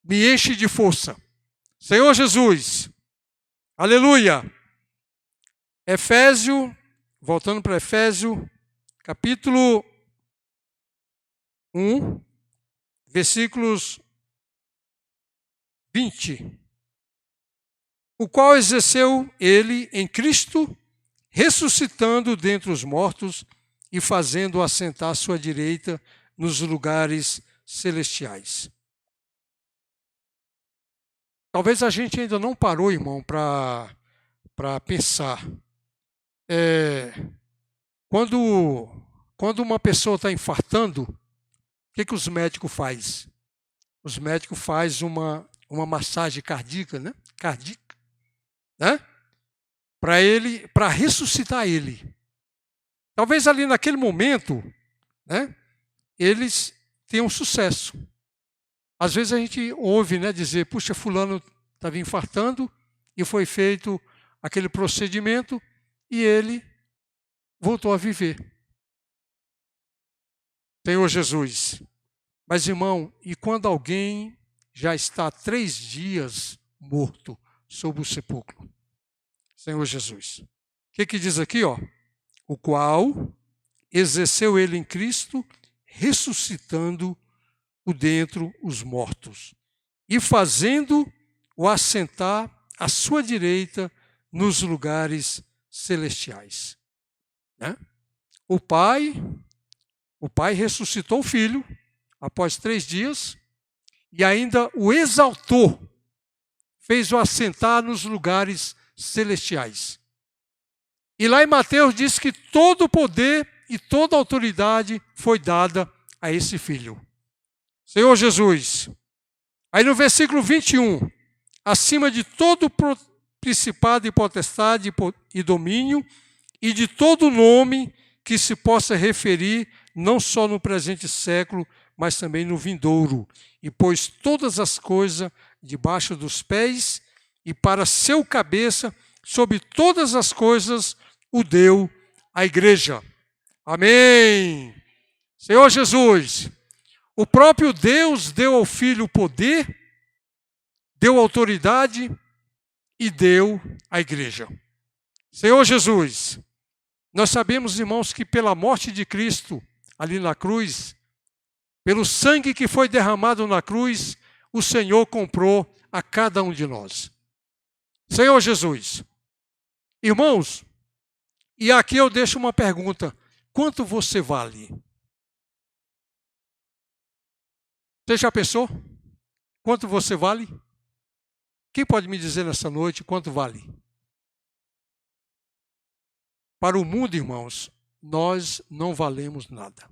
Me enche de força. Senhor Jesus, aleluia. Efésio, voltando para Efésio, capítulo 1, versículos 20. O qual exerceu ele em Cristo, ressuscitando dentre os mortos e fazendo assentar à sua direita nos lugares celestiais. Talvez a gente ainda não parou, irmão, para pensar. Quando uma pessoa está infartando, o que os médicos fazem? Os médicos fazem uma massagem cardíaca, né? Né? para ressuscitar ele. Talvez ali naquele momento, né, eles tenham sucesso. Às vezes a gente ouve, né, dizer, puxa, fulano estava infartando e foi feito aquele procedimento e ele voltou a viver. Senhor Jesus. Mas, irmão, e quando alguém já está 3 dias morto sob o sepulcro? Senhor Jesus. O que diz aqui, ó? O qual exerceu ele em Cristo, ressuscitando o dentre os mortos e fazendo-o assentar à sua direita nos lugares celestiais. Né? O Pai ressuscitou o Filho após 3 dias e ainda o exaltou, fez-o assentar nos lugares celestiais. E lá em Mateus diz que todo o poder e toda a autoridade foi dada a esse Filho. Senhor Jesus. Aí no versículo 21, acima de todo principado e potestade e domínio e de todo nome que se possa referir não só no presente século, mas também no vindouro, e pôs todas as coisas debaixo dos pés, e para seu cabeça, sobre todas as coisas, o deu à igreja. Amém. Senhor Jesus, o próprio Deus deu ao Filho poder, deu autoridade e deu à igreja. Senhor Jesus, nós sabemos, irmãos, que pela morte de Cristo, ali na cruz, pelo sangue que foi derramado na cruz, o Senhor comprou a cada um de nós. Senhor Jesus, irmãos, e aqui eu deixo uma pergunta: quanto você vale? Você já pensou? Quanto você vale? Quem pode me dizer nessa noite quanto vale? Para o mundo, irmãos, nós não valemos nada.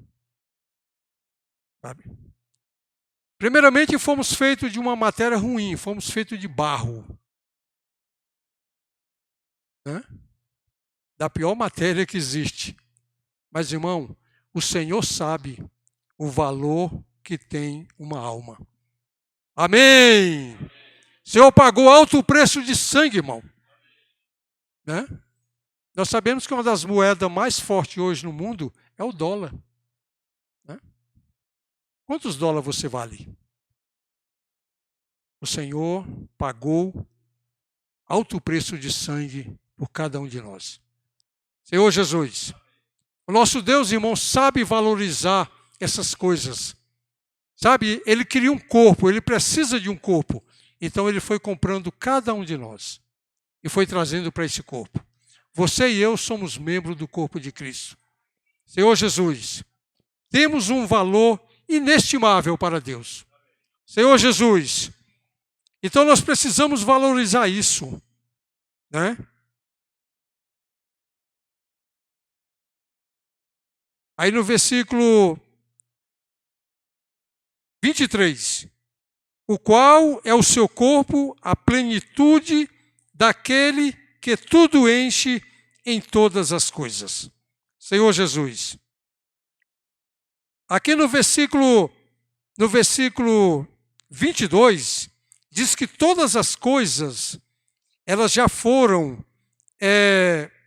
Sabe? Primeiramente, fomos feitos de uma matéria ruim, fomos feitos de barro. Né? Da pior matéria que existe. Mas, irmão, o Senhor sabe o valor que tem uma alma. Amém! O Senhor pagou alto preço de sangue, irmão. Né? Nós sabemos que uma das moedas mais fortes hoje no mundo é o dólar. Né? Quantos dólares você vale? O Senhor pagou alto preço de sangue por cada um de nós. Senhor Jesus, o nosso Deus, irmão, sabe valorizar essas coisas. Sabe, Ele queria um corpo, Ele precisa de um corpo. Então Ele foi comprando cada um de nós e foi trazendo para esse corpo. Você e eu somos membros do corpo de Cristo. Senhor Jesus, temos um valor inestimável para Deus. Senhor Jesus, então nós precisamos valorizar isso, né? Aí no versículo 23, o qual é o seu corpo, a plenitude daquele que tudo enche em todas as coisas. Senhor Jesus. Aqui no versículo 22, diz que todas as coisas, elas já foram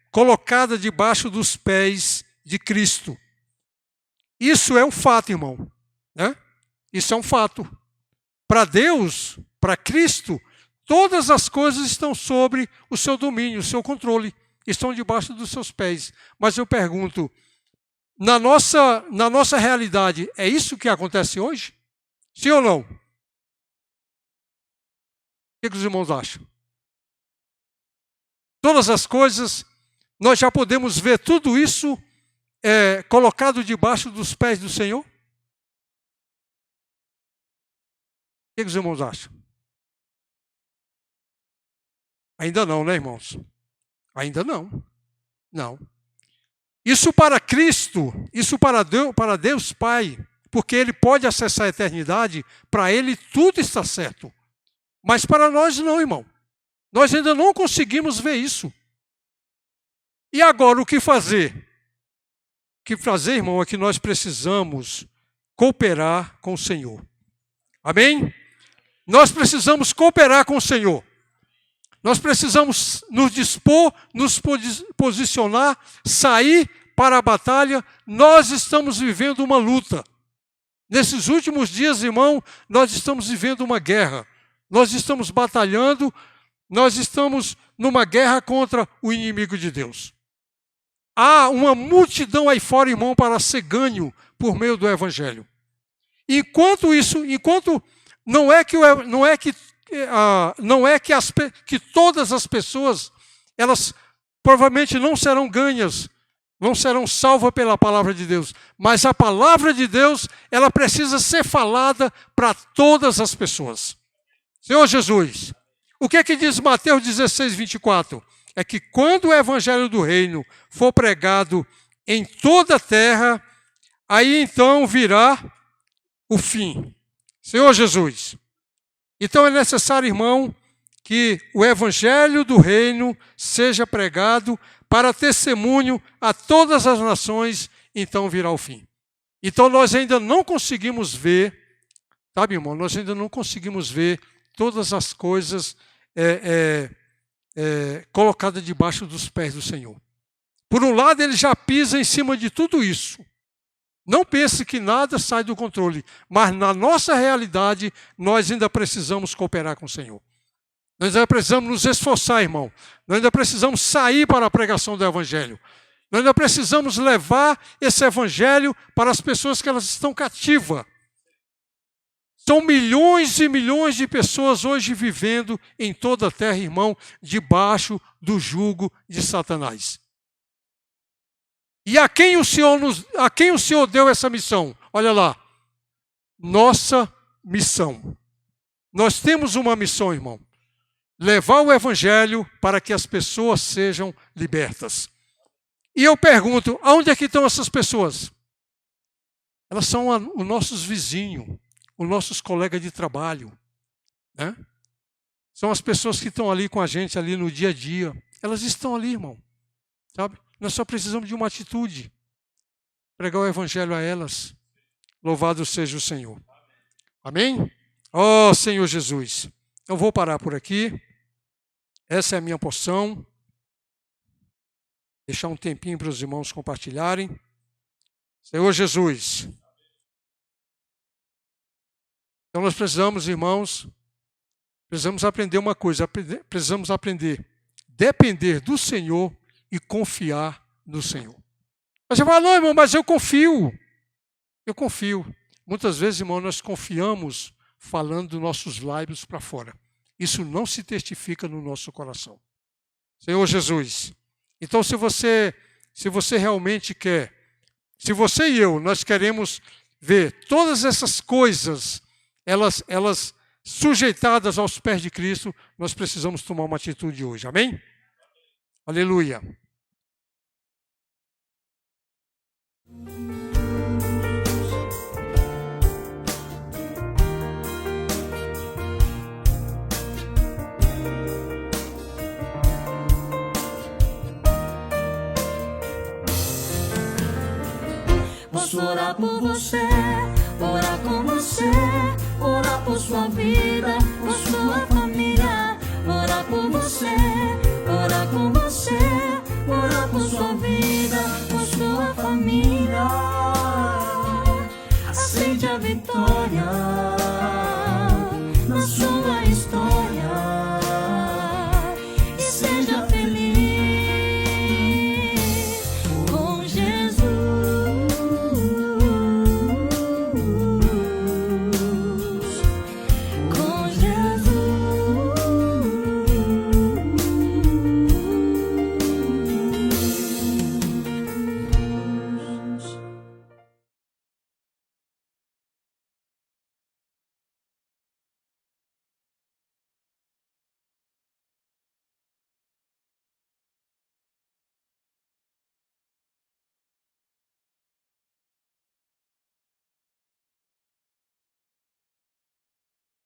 colocadas debaixo dos pés de Cristo. Isso é um fato, irmão. Né? Isso é um fato. Para Deus, para Cristo, todas as coisas estão sobre o seu domínio, o seu controle. Estão debaixo dos seus pés. Mas eu pergunto, na nossa realidade, é isso que acontece hoje? Sim ou não? O que os irmãos acham? Todas as coisas, nós já podemos ver tudo isso colocado debaixo dos pés do Senhor? O que os irmãos acham? Ainda não, né, irmãos? Ainda não. Não. Isso para Cristo, isso para Deus Pai, porque Ele pode acessar a eternidade, para Ele tudo está certo. Mas para nós não, irmão. Nós ainda não conseguimos ver isso. E agora, o que fazer? O que fazer, irmão, é que nós precisamos cooperar com o Senhor. Amém? Nós precisamos cooperar com o Senhor. Nós precisamos nos dispor, nos posicionar, sair para a batalha. Nós estamos vivendo uma luta. Nesses últimos dias, irmão, nós estamos vivendo uma guerra. Nós estamos batalhando, nós estamos numa guerra contra o inimigo de Deus. Há uma multidão aí fora, irmão, para ser ganho por meio do Evangelho. Enquanto isso, que todas as pessoas, elas provavelmente não serão ganhas, não serão salvas pela palavra de Deus, mas a palavra de Deus, ela precisa ser falada para todas as pessoas. Senhor Jesus, o que é que diz Mateus 16, 24? É que quando o evangelho do reino for pregado em toda a terra, aí então virá o fim. Senhor Jesus, então é necessário, irmão, que o evangelho do reino seja pregado para testemunho a todas as nações, então virá o fim. Então nós ainda não conseguimos ver, sabe, irmão, nós ainda não conseguimos ver todas as coisas colocadas debaixo dos pés do Senhor. Por um lado, ele já pisa em cima de tudo isso. Não pense que nada sai do controle, mas na nossa realidade, nós ainda precisamos cooperar com o Senhor. Nós ainda precisamos nos esforçar, irmão. Nós ainda precisamos sair para a pregação do Evangelho. Nós ainda precisamos levar esse Evangelho para as pessoas que elas estão cativas. São milhões e milhões de pessoas hoje vivendo em toda a terra, irmão, debaixo do jugo de Satanás. E a quem o Senhor deu essa missão? Olha lá, nossa missão. Nós temos uma missão, irmão. Levar o Evangelho para que as pessoas sejam libertas. E eu pergunto, aonde é que estão essas pessoas? Elas são os nossos vizinhos, os nossos colegas de trabalho. Né? São as pessoas que estão ali com a gente, ali no dia a dia. Elas estão ali, irmão. Sabe? Nós só precisamos de uma atitude. Pregar o Evangelho a elas. Louvado seja o Senhor. Amém? Ó Senhor Jesus. Eu vou parar por aqui. Essa é a minha porção. Deixar um tempinho para os irmãos compartilharem. Senhor Jesus. Então nós precisamos, irmãos, precisamos aprender uma coisa. Precisamos aprender. Depender do Senhor e confiar no Senhor. Você fala, não, irmão, mas eu confio. Eu confio. Muitas vezes, irmão, nós confiamos falando dos nossos lábios para fora. Isso não se testifica no nosso coração. Senhor Jesus. Então, se você realmente quer, se você e eu, nós queremos ver todas essas coisas, elas sujeitadas aos pés de Cristo, nós precisamos tomar uma atitude hoje. Amém? Aleluia. Posso orar por você, orar com você, orar por sua vida,